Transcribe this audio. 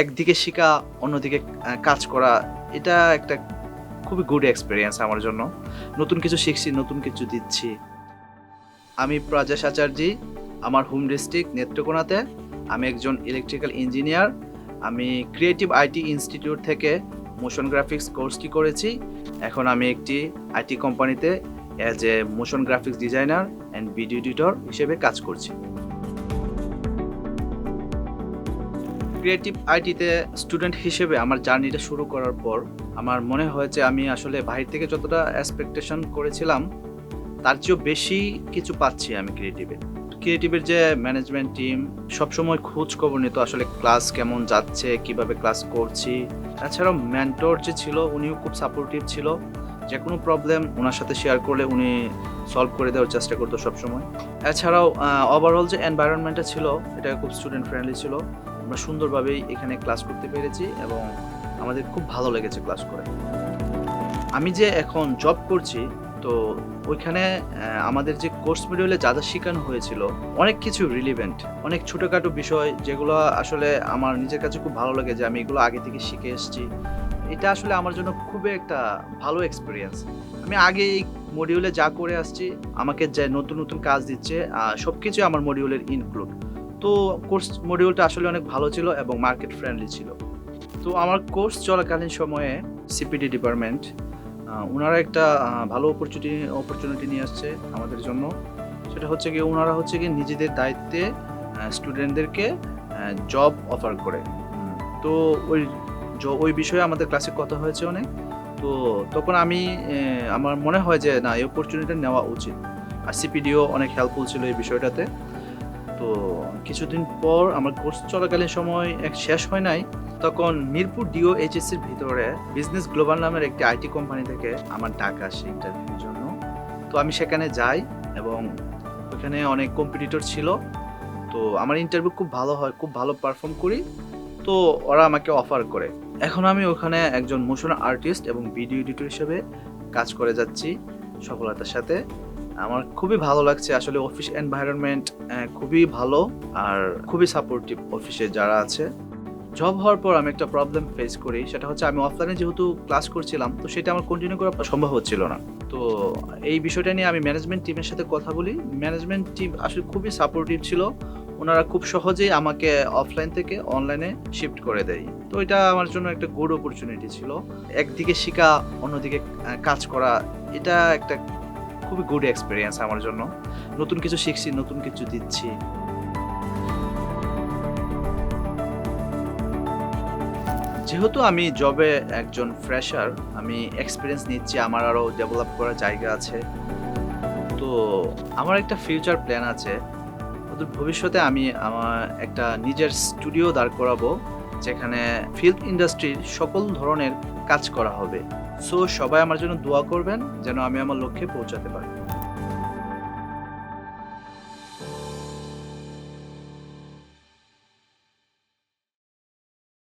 একদিকে শিখা, অন্যদিকে কাজ করা, এটা একটা খুবই গুড এক্সপেরিয়েন্স আমার জন্য। নতুন কিছু শিখছি, নতুন কিছু দিচ্ছি। আমি প্রাজেশ আচার্যি, আমার হোম ডিস্ট্রিক্ট নেত্রকোনাতে। আমি একজন ইলেকট্রিক্যাল ইঞ্জিনিয়ার। আমি ক্রিয়েটিভ আইটি ইনস্টিটিউট থেকে মোশন গ্রাফিক্স কোর্সটি করেছি। এখন আমি একটি আইটি কোম্পানিতে as a motion graphics designer and video editor হিসেবে কাজ করছি। ক্রিয়েটিভ আইটিতে স্টুডেন্ট হিসেবে আমার জার্নিটা শুরু করার পর আমার মনে হয়েছে আমি আসলে বাহির থেকে যতটা এক্সপেকটেশন করেছিলাম তার চেয়েও বেশি কিছু পাচ্ছি আমি ক্রিয়েটিভের যে ম্যানেজমেন্ট টিম সবসময় খোঁজ খবর নিত, আসলে ক্লাস কেমন যাচ্ছে, কিভাবে ক্লাস করছি। এছাড়াও মেন্টর যে ছিল উনিও খুব সাপোর্টিভ ছিল। যে কোনো প্রবলেম ওনার সাথে শেয়ার করলে উনি সলভ করে দেওয়ার চেষ্টা করতো সবসময়। এছাড়াও ওভারঅল যে এনভায়রনমেন্টটা ছিল এটা খুব স্টুডেন্ট ফ্রেন্ডলি ছিল। আমরা সুন্দরভাবেই এখানে ক্লাস করতে পেরেছি এবং আমাদের খুব ভালো লেগেছে ক্লাস করে। আমি যে এখন জব করছি, তো ওইখানে আমাদের যে কোর্স মডিউলে যা শেখানো হয়েছিল অনেক কিছু রিলিভেন্ট, অনেক ছোটোখাটো বিষয় যেগুলো আসলে আমার নিজের কাছে খুব ভালো লাগে যে আমি এগুলো আগে থেকে শিখে এসেছি। এটা আসলে আমার জন্য খুবই একটা ভালো এক্সপিরিয়েন্স। আমি আগে এই মডিউলে যা করে আসছি, আমাকে যে নতুন নতুন কাজ দিচ্ছে সব কিছুই আমার মডিউলের ইনক্লুড। তো কোর্স মডিউলটা আসলে অনেক ভালো ছিল এবং মার্কেট ফ্রেন্ডলি ছিল। তো আমার কোর্স চলাকালীন সময়ে সিপিডি ডিপার্টমেন্ট ওনারা একটা ভালো অপরচুনিটি নিয়ে আসছে আমাদের জন্য। সেটা হচ্ছে গিয়ে ওনারা হচ্ছে গিয়ে নিজেদের দায়িত্বে স্টুডেন্টদেরকে জব অফার করে। তো ওই বিষয়ে আমাদের ক্লাসে কথা হয়েছে অনেক। তো তখন আমি আমার মনে হয় যে না, এই অপরচুনিটি নেওয়া উচিত। আর সিপিডিও অনেক হেল্পফুল ছিল এই বিষয়টাতে। তো কিছুদিন পর আমার কোর্স চলাকালীন সময় শেষ হয় নাই, তখন মিরপুর ডিও এইচএসসির ভিতরে বিজনেস গ্লোবাল নামের একটি আইটি কোম্পানি থেকে আমার ডাক আসে ইন্টারভিউর জন্য। তো আমি সেখানে যাই এবং ওখানে অনেক কম্পিটিটর ছিল। তো আমার ইন্টারভিউ খুব ভালো হয়, খুব ভালো পারফর্ম করি। তো ওরা আমাকে অফার করে। এখন আমি ওখানে একজন মোশন আর্টিস্ট এবং ভিডিও এডিটর হিসেবে কাজ করে যাচ্ছি সফলতার সাথে। আমার খুবই ভালো লাগছে। আসলে অফিস এনভায়রনমেন্ট খুবই ভালো আর খুবই সাপোর্টিভ অফিসে যারা আছে। জব হওয়ার পর আমি একটা প্রবলেম ফেস করি, সেটা হচ্ছে আমি অফলাইনে যেহেতু ক্লাস করছিলাম, তো সেটা আমার কন্টিনিউ করা সম্ভব হচ্ছিল না। তো এই বিষয়টা নিয়ে আমি ম্যানেজমেন্ট টিমের সাথে কথা বলি। ম্যানেজমেন্ট টিম আসলে খুবই সাপোর্টিভ ছিল। ওনারা খুব সহজেই আমাকে অফলাইন থেকে অনলাইনে শিফট করে দেয়। তো এটা আমার জন্য একটা গুড অপরচুনিটি ছিল। একদিকে শিখা, অন্যদিকে কাজ করা, এটা একটা খুবই গুড এক্সপেরিয়েন্স আমার জন্য। নতুন কিছু শিখছি, নতুন কিছু দিচ্ছি। যেহেতু আমি জবে একজন ফ্রেশার, আমি এক্সপেরিয়েন্স নিচ্ছি, আমার আরও ডেভেলপ করার জায়গা আছে। তো আমার একটা ফিউচার প্ল্যান আছে। অদূর ভবিষ্যতে আমি আমার একটা নিজের স্টুডিও দাঁড় করাবো, যেখানে ফিল্ম ইন্ডাস্ট্রির সকল ধরনের কাজ করা হবে। সো সবাই আমার জন্য দোয়া করবেন যেন আমি আমার লক্ষ্যে পৌঁছাতে পারি।